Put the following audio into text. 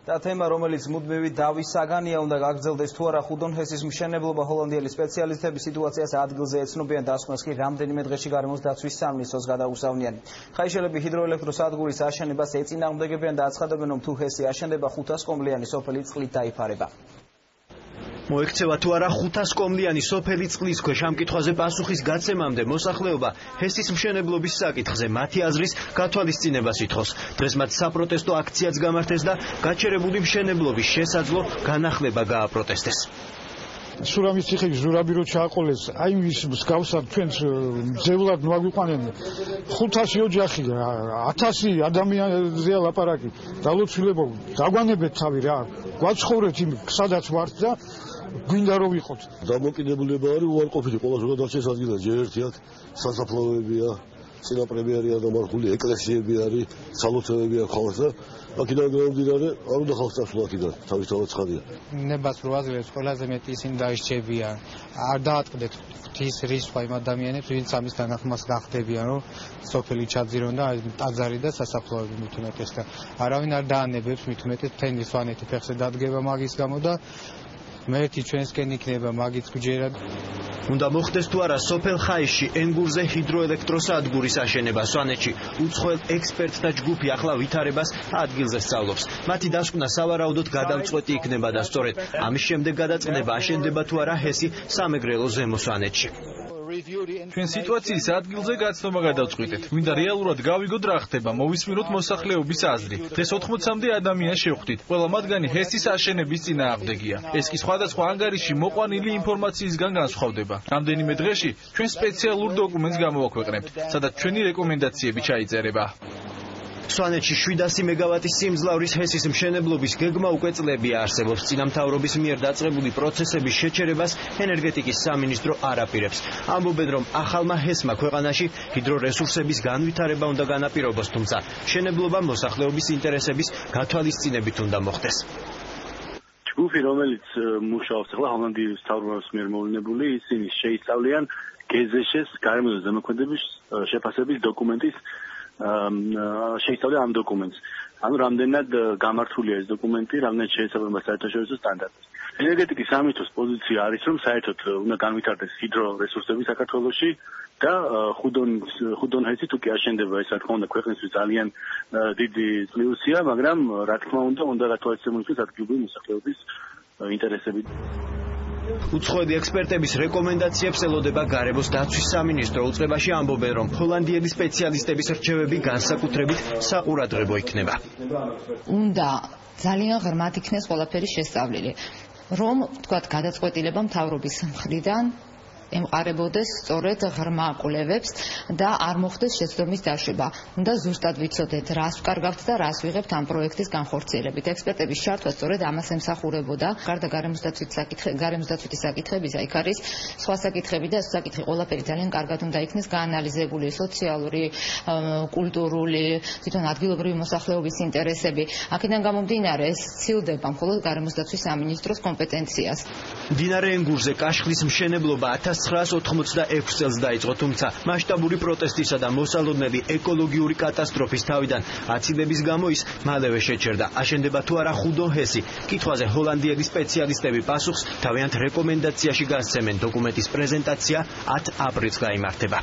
და თემა, რომელიც მუდმივი დავის საგანია, უნდა გაგრძელდეს თუ არა ხუდონ ჰესის მშენებლობა. ჰოლანდიელი სპეციალისტები სიტუაციას ადგილზე ეცნობიან, დასკვნას კი რამდენიმე დღეში გარემოს დაცვის სამინისტროს გადაუსავნიან. ხაიშელები ჰიდროელექტროსადგურის აშენებას ეწინააღმდეგებიან და აცხადებენ, რომ თუ ჰესი აშენდება 500 კომლიანი სოფელი წყლით დაიფარება. მოექცევა თუ არა 500 კომლიანი სოფელი წყლის ქვეშ ამ კითხვაზე პასუხის გაცემამდე მოსახლეობა ჰესის მშენებლობის საკითხზე მათი აზრის გათვალისწინებას ითხოვს. დღეს მათ საპროტესტო აქციაც გამართეს და გაჩერებული მშენებლობის შესაძლო განახლება გააპროტესტეს. სურამის ციხეში ზურაბირო ჩააყოლეს, აი ის მსგავსად ჩვენს ძევლად მოაგვიყვანენ 500 ოჯახი, 1000 ადამიანზეა ლაპარაკი. დალოცულებო, დაგვანებეთ თავი რა. გვაცხოვრეთ იმ სადაც ვართ და გვინდა რომ ვიყოთ. დამოკიდებულება არის უარყოფითი, ყველა ზოგადად ადგილას ჯერ ერთი აქ სასაფლაოებია, წინაპრები არიან დამარხული, ეკლესიები არის, სალოცავები აქვს ხოლმე და აქედან გამომდინარე, არ უნდა ხალხს წასვლა აქედან, თავისთავად ცხადია. ნებას რო აძლევს, ყველაზე მეტი ისინი დაისჯებიან. არ დაატყდეთ ღვთის რისხვა იმ ადამიანებს, ვინც ამის თანახმას გახდებიან, რომ სოფელი ჩაძირონ და ტაძარი და სასაფლაოები მით უმეტეს და არავინ არ დაანებებს მით უმეტეს მთელი სვანეთი ფეხზე დადგება მაგის გამო და მერტი ჩვენსკენ იქნება მაგიც გვჯერად. უნდა მოხდეს თუ არა სოფელ ხაისში ენგურზე ჰიდროელექტროსადგურის აშენება. სვანეთში უცხოელ ექსპერტთა ჯგუფი ახლა ვითარებას ადგილზე სწავლობს. მათი დასკვნა სავარაუდოდ გადამწყვეტი იქნება და სწორედ ამის შემდეგ გადაწყდება აშენდება თუ არა ჰესი სამეგრელო ზემო სვანეთში. ჩვენ სიტუაციის ადგილზე გაცნობა გადავწყვიტეთ. მინდა რეალურად გავიგოთ რა ხდება, მოვისმინოთ მოსახლეობის აზრი. დღეს 80-მდე ადამიანს შევხვდით. ყველა მათგანი ჰესის აშენების წინააღმდეგია. ეს კი სხვადასხვა ანგარიში მოყვანილი ინფორმაციისგან განსხვავდება. რამდენიმე დღეში ჩვენ სპეციალურ დოკუმენტს გამოვაქვეყნებთ, სადაც ჩვენი რეკომენდაციები ჩაიწერება. სვანეთში 700 მეგავატის სიმძლავრის ჰესის მშენებლობის გეგმა უკვე წლებია არსებობს. წინამთავრობის მიერ დაწყებული პროცესების შეჩერებას ენერგეტიკის სამინისტრო არ აპირებს. ამბობენ, რომ ახალმა ჰესმა ქვეყანაში ჰიდრორესურსების განვითარება უნდა განაპირობოს, თუმცა მშენებლობა მოსახლეობის ინტერესების გათვალისწინებით უნდა მოხდეს. ჯგუფი, რომელიც მუშაობს ახლა ჰოლანდიის მთავრობის მიერ მოვლენებული, ისინი შეისწავლიან გეზეშეს გარემოს ზემოქმედების შეფასების დოკუმენტის შეისწავლიან ამ დოკუმენტს. ანუ რამდენად გამართულია ეს დოკუმენტი, რამდენად შეესაბამება საერთაშორისო სტანდარტებს. ენერგეტიკის სამინისტროს პოზიცია არის, რომ საერთოდ უნდა განვითარდეს ჰიდრორესურსები საქართველოში და ხუდონ ჰესი თუ კი აშენდება, ეს რა თქმა უნდა ქვეყნისთვის ძალიან დიდი პლუსია, მაგრამ რა თქმა უნდა გათვალისწინებულიყოს ადგილობრივი მოსახლეობის ინტერესები. უცხოელი ექსპერტების რეკომენდაციებს ელოდება გარემოს დაცვის სამინისტრო. უწყებაში ამბობენ, რომ ჰოლანდიელი სპეციალისტების რჩევები განსაკუთრებით საყურადღებო იქნება. უნდა ძალიან ღრმად იქნეს ყველაფერი შესწავლილი, რომ თქვათ გადაწყვეტილება მთავრობის მხრიდან ემყარებოდეს სწორედ ღრმა კვლევებს და არ მოხდეს შეცდომის დაშვება. უნდა ზუსტად ვიცოდეთ, რას ვკარგავთ და რას ვიღებთ ამ პროექტის განხორციელებით. ექსპერტების ჩართვა სწორედ ამას ემსახურებოდა. გარდა გარემოს დაცვითი საკითხებისა, იქ არის სხვა საკითხები და ეს საკითხი ყველაფერი ძალიან კარგად უნდა იქნეს გაანალიზებული, სოციალური, კულტურული, თვითონ ადგილობრივი მოსახლეობის ინტერესები. აქედან გამომდინარე, ეს სცილდება მხოლოდ გარემოს დაცვის სამინისტროს კომპეტენციას. მდინარე ენგურზე კაშხლის მშენებლობა 1986 წელს დაიწყო, თუმცა მასშტაბური პროტესტისა და მოსალოდნელი ეკოლოგიური კატასტროფის თავიდან აცილების გამო ის მალევე შეჩერდა. აშენდება თუ არა ხუდონ ჰესი? კითხვაზე ჰოლანდიელი სპეციალისტები პასუხს თავიანთ რეკომენდაციაში გასცემენ. დოკუმენტის პრეზენტაცია 10 აპრილს გაიმართება.